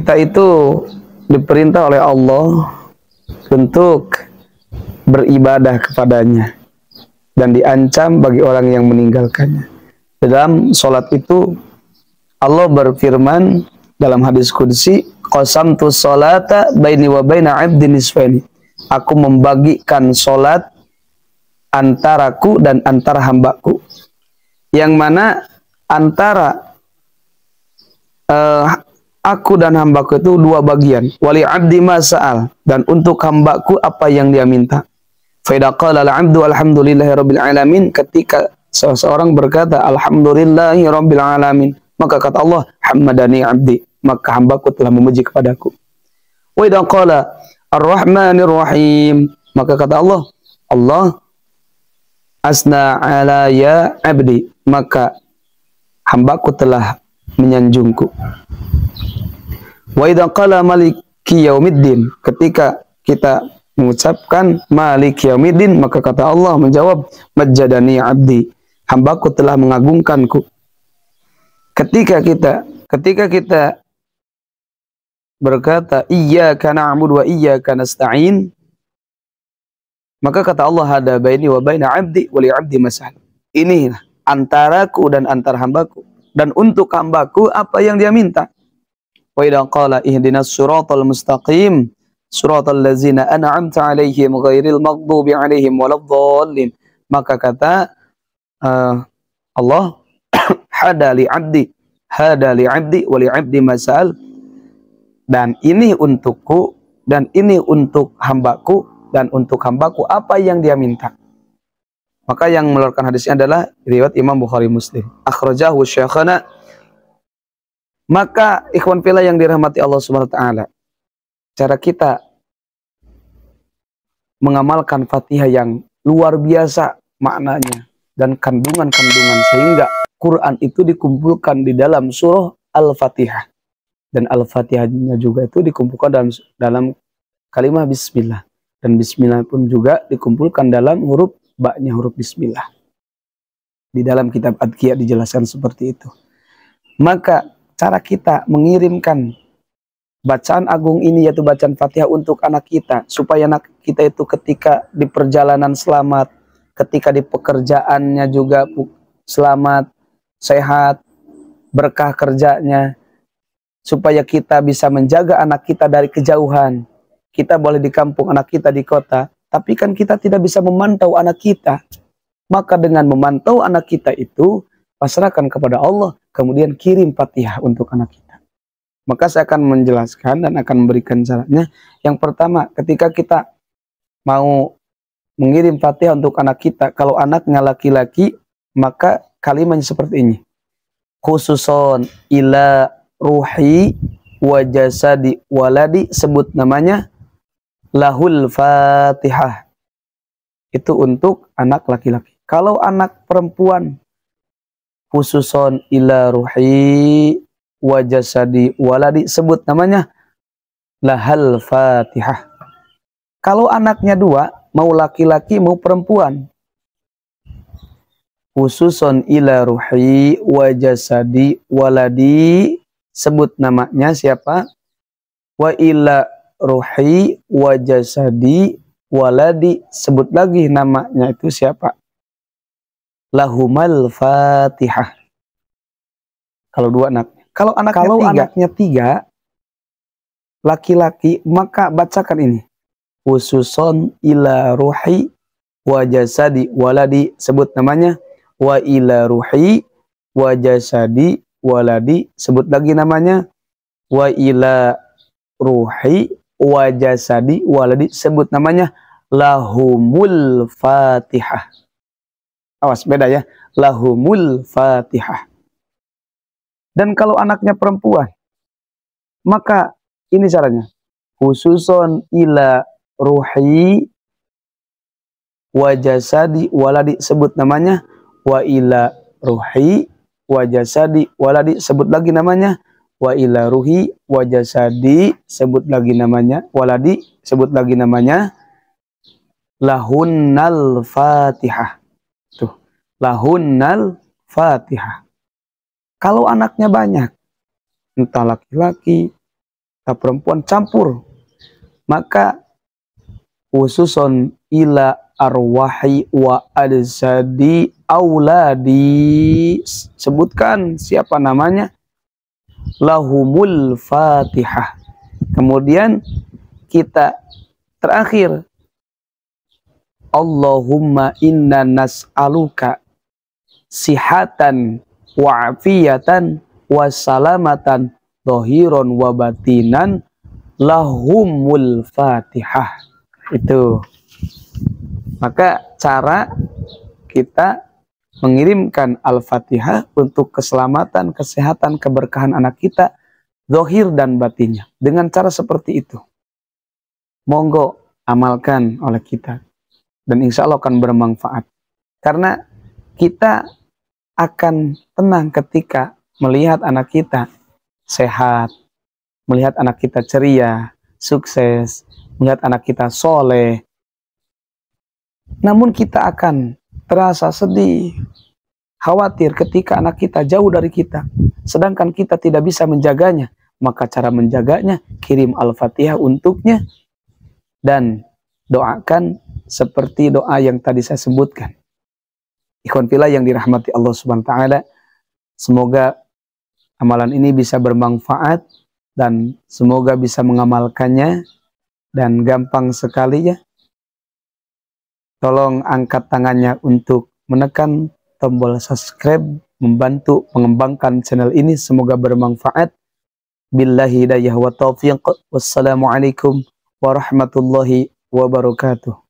kita itu diperintah oleh Allah untuk beribadah kepadanya dan diancam bagi orang yang meninggalkannya. Dalam sholat itu Allah berfirman dalam hadis qudsi, qasamtu sholata baini wa baina abdi nisfaini. Aku membagikan sholat antaraku dan antara hambaku. Yang mana antara aku dan hambaku itu dua bagian. Wali abdi masa'al, dan untuk hambaku apa yang dia minta. Fa idza qala al-'abdu alhamdulillahirabbil alamin, ketika seseorang berkata alhamdulillahirabbil alamin, maka kata Allah hammadani abdi, maka hambaku telah memuji kepadaku. Wa idza qala ar-rahmanir rahim, maka kata Allah, Allah asna ala ya abdi, maka hambaku telah menyanjungku. Wa idza qala maliki yaumiddin, ketika kita mengucapkan maliki yaumiddin, maka kata Allah menjawab majjadani abdi, hambaku telah mengagungkanku. Ketika kita berkata iyyaka na'budu wa iyyaka nasta'in, maka kata Allah hada baini wa baina abdi wa li abdi mas'al. Ini antaraku dan antar hambaku, dan untuk hambaku apa yang dia minta. Wa idza qala ihdinas siratal mustaqim siratal ladzina an'amta 'alaihim ghairil maghdubi 'alaihim waladdallin, maka kata Allah hada li abdi wa li abdi mas'al, dan ini untukku dan ini untuk hambaku, dan untuk hambaku apa yang dia minta. Maka yang mengeluarkan hadisnya adalah riwayat Imam Bukhari Muslim. Akhrajahu syekhana. Maka ikhwan fillah yang dirahmati Allah Subhanahu wa taala, cara kita mengamalkan Fatihah yang luar biasa maknanya dan kandungan-kandungan, sehingga Quran itu dikumpulkan di dalam surah Al-Fatihah, dan Al-Fatihahnya juga itu dikumpulkan dalam kalimat bismillah, dan bismillah pun juga dikumpulkan dalam huruf ba-nya, huruf bismillah. Di dalam kitab Adqiyah dijelaskan seperti itu. Maka cara kita mengirimkan bacaan agung ini, yaitu bacaan Fatihah untuk anak kita, supaya anak kita itu ketika di perjalanan selamat, ketika di pekerjaannya juga selamat, sehat, berkah kerjanya, supaya kita bisa menjaga anak kita dari kejauhan. Kita boleh di kampung, anak kita di kota, tapi kan kita tidak bisa memantau anak kita. Maka dengan memantau anak kita itu, pasrahkan kepada Allah, kemudian kirim Fatihah untuk anak kita. Maka saya akan menjelaskan dan akan memberikan caranya. Yang pertama, ketika kita mau mengirim Fatihah untuk anak kita, kalau anaknya laki-laki, maka kalimatnya seperti ini. Khususon ila ruhi wa jasadi waladi, sebut namanya lahul Fatihah. Itu untuk anak laki-laki. Kalau anak perempuan, khususon ila ruhi wa jasadi waladi, sebut namanya lahal Fatihah. Kalau anaknya dua, mau laki-laki mau perempuan, khususon ila ruhi wa jasadi waladi, sebut namanya siapa? Wa ila ruhi wa jasadi waladi, sebut lagi namanya itu siapa? Lahumal Fatihah. Kalau dua anak. Kalau anaknya tiga, laki-laki, maka bacakan ini. Khususon ila ruhi wa jasadi waladi, sebut namanya. Wa ila ruhi wa jasadi waladi, sebut lagi namanya. Wa ila ruhi wa jasadi waladi, sebut namanya lahumul Fatihah. Awas, beda ya. Lahumul Fatihah. Dan kalau anaknya perempuan, maka ini caranya. Khususon ila ruhi wa jasadi waladi, sebut namanya. Wa ila ruhi wa jasadi waladi, sebut lagi namanya. Wa ila ruhi wa jasadi, sebut lagi namanya. Waladi, sebut lagi namanya. Lahunnal Fatihah. Tuh, lahunnal Fatihah. Kalau anaknya banyak, entah laki-laki, perempuan campur. Maka khususon ila arwahi wa adzadi auladi, sebutkan siapa namanya, lahumul Fatihah. Kemudian kita terakhir, Allahumma inna nas'aluka sihatan wa afiyatan wa salamatan dhahiran wa batinan lahumul Fatihah. Itu. Maka cara kita mengirimkan Al-Fatihah untuk keselamatan, kesehatan, keberkahan anak kita, zahir dan batinnya. Dengan cara seperti itu. Monggo amalkan oleh kita. Dan insya Allah akan bermanfaat. Karena kita akan tenang ketika melihat anak kita sehat, melihat anak kita ceria, sukses, melihat anak kita soleh. Namun kita akan terasa sedih, khawatir ketika anak kita jauh dari kita, sedangkan kita tidak bisa menjaganya. Maka cara menjaganya, kirim Al-Fatihah untuknya dan doakan seperti doa yang tadi saya sebutkan. Ikhwan fillah yang dirahmati Allah Subhanahu wa taala, semoga amalan ini bisa bermanfaat dan semoga bisa mengamalkannya, dan gampang sekali ya. Tolong angkat tangannya untuk menekan tombol subscribe, membantu mengembangkan channel ini. Semoga bermanfaat. Billahi hidayah wa taufiq. Wassalamualaikum warahmatullahi wabarakatuh.